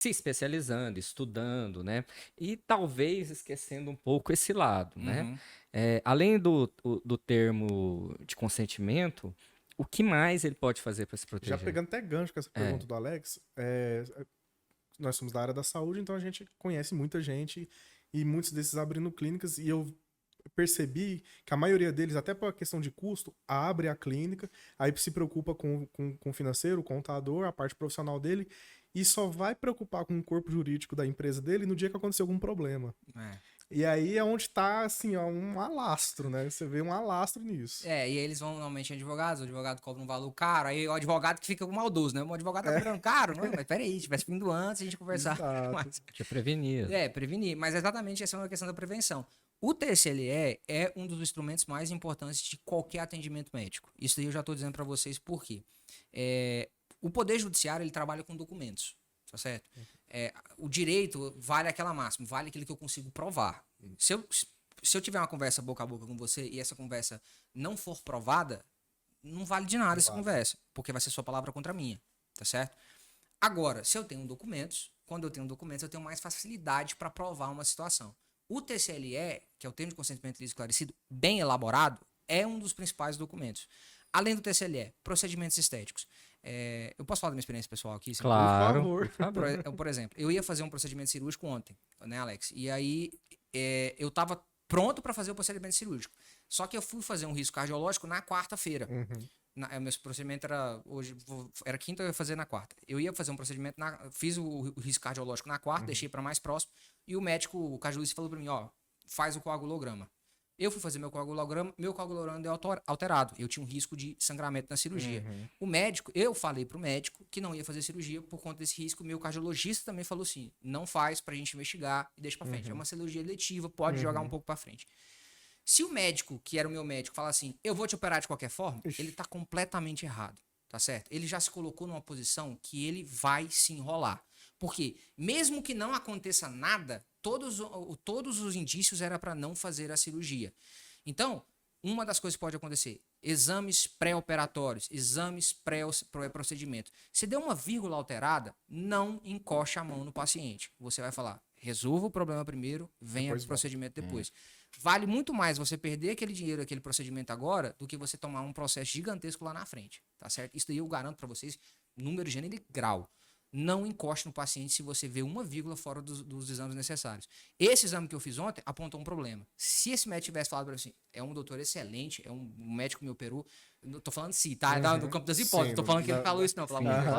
se especializando, estudando, né? E talvez esquecendo um pouco esse lado, né? Uhum. Além do termo de consentimento, o que mais ele pode fazer para se Já proteger? pegando até gancho com essa pergunta do Alex, nós somos da área da saúde, então a gente conhece muita gente e muitos desses abrindo clínicas, e eu percebi que a maioria deles, até por questão de custo, abre a clínica, aí se preocupa com o financeiro, o contador, a parte profissional dele, e só vai preocupar com o corpo jurídico da empresa dele no dia que acontecer algum problema. É. E aí é onde tá, assim, ó, um alastro, né? Você vê um alastro nisso. E aí eles vão normalmente em advogados, o advogado cobra um valor caro, aí o advogado que fica maldoso, né? O advogado tá cobrando caro, não, mas peraí, tivesse vindo antes, a gente conversar. Exato. Te prevenir. Prevenir, mas exatamente essa é uma questão da prevenção. O TCLE é um dos instrumentos mais importantes de qualquer atendimento médico. Isso aí eu já estou dizendo para vocês por quê. O Poder Judiciário, ele trabalha com documentos, tá certo? O direito vale aquela máxima, vale aquilo que eu consigo provar. Se eu tiver uma conversa boca a boca com você e essa conversa não for provada, não vale de nada essa conversa, porque vai ser sua palavra contra a minha, tá certo? Agora, se eu tenho documentos, quando eu tenho documentos, eu tenho mais facilidade para provar uma situação. O TCLE, que é o termo de consentimento livre e esclarecido, bem elaborado, é um dos principais documentos. Além do TCLE, procedimentos estéticos. Eu posso falar da minha experiência pessoal aqui? Claro, Por favor. Por exemplo, eu ia fazer um procedimento cirúrgico ontem, né, Alex? E aí eu estava pronto para fazer o procedimento cirúrgico. Só que eu fui fazer um risco cardiológico na quarta-feira. Uhum. Meu procedimento era hoje, era quinta, eu ia fazer na quarta. Eu ia fazer um procedimento, fiz o risco cardiológico na quarta, deixei para mais próximo, e o médico, o cardiologista, falou para mim, ó, faz o coagulograma. Eu fui fazer meu coagulograma deu alterado. Eu tinha um risco de sangramento na cirurgia. Eu falei pro médico que não ia fazer cirurgia por conta desse risco. Meu cardiologista também falou assim, não faz pra gente investigar e deixa pra frente. É uma cirurgia letiva, pode jogar um pouco pra frente. Se o médico, que era o meu médico, fala assim, eu vou te operar de qualquer forma, ele tá completamente errado, tá certo? Ele já se colocou numa posição que ele vai se enrolar. Porque, mesmo que não aconteça nada, todos os indícios era para não fazer a cirurgia. Então, uma das coisas que pode acontecer, exames pré-operatórios, exames pré-procedimento. Se der uma vírgula alterada, não encoste a mão no paciente. Você vai falar, resolva o problema primeiro, venha o procedimento depois. Vale muito mais você perder aquele dinheiro, aquele procedimento agora, do que você tomar um processo gigantesco lá na frente, tá certo? Isso daí eu garanto para vocês, número, gênero e grau. Não encoste no paciente se você vê uma vírgula fora dos exames necessários. Esse exame que eu fiz ontem apontou um problema. Se esse médico tivesse falado para mim assim, é um doutor excelente, é um médico que me operou, eu tô falando sim, tá? No campo das hipóteses, tô falando que ele falou isso não, pelo amor de Deus.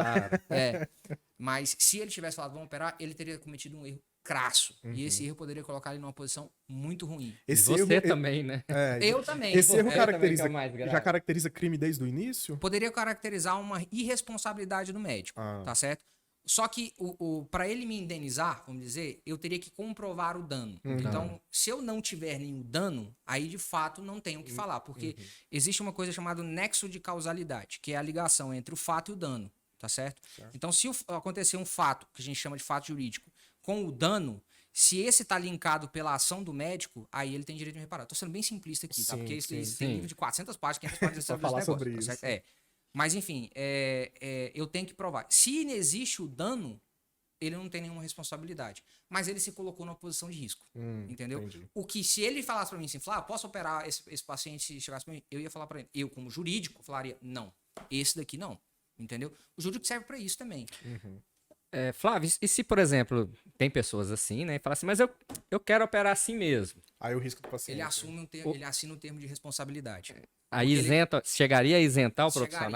claro. Mas se ele tivesse falado, vamos operar, ele teria cometido um erro crasso. E esse erro poderia colocar ele numa posição muito ruim. E você também, né? Eu também. Esse erro também que é o mais grave. já caracteriza crime desde o início? Poderia caracterizar uma irresponsabilidade do médico, tá certo? Só que para ele me indenizar, vamos dizer, eu teria que comprovar o dano. Então, se eu não tiver nenhum dano, aí de fato não tenho o que falar, porque existe uma coisa chamada nexo de causalidade, que é a ligação entre o fato e o dano, tá certo? Então, se acontecer um fato, que a gente chama de fato jurídico, com o dano, se esse tá linkado pela ação do médico, aí ele tem direito de reparar. Tô sendo bem simplista aqui, tá? Porque isso tem livro de 400 páginas, 500 páginas Pra falar negócio, sobre tá isso. certo? Mas, enfim, eu tenho que provar. Se existe o dano, ele não tem nenhuma responsabilidade. Mas ele se colocou numa posição de risco. Entendeu? Entendi. O que, se ele falasse pra mim assim, Flávio, posso operar esse paciente se chegasse pra mim? Eu ia falar pra ele. Eu, como jurídico, falaria, não. Esse daqui não. Entendeu? O jurídico serve pra isso também. Flávio, e se, por exemplo, tem pessoas assim, né? E fala assim, mas eu quero operar assim mesmo. Aí o risco do paciente. Ele assina um termo de responsabilidade. Aí chegaria a isentar o Chegaria. profissional?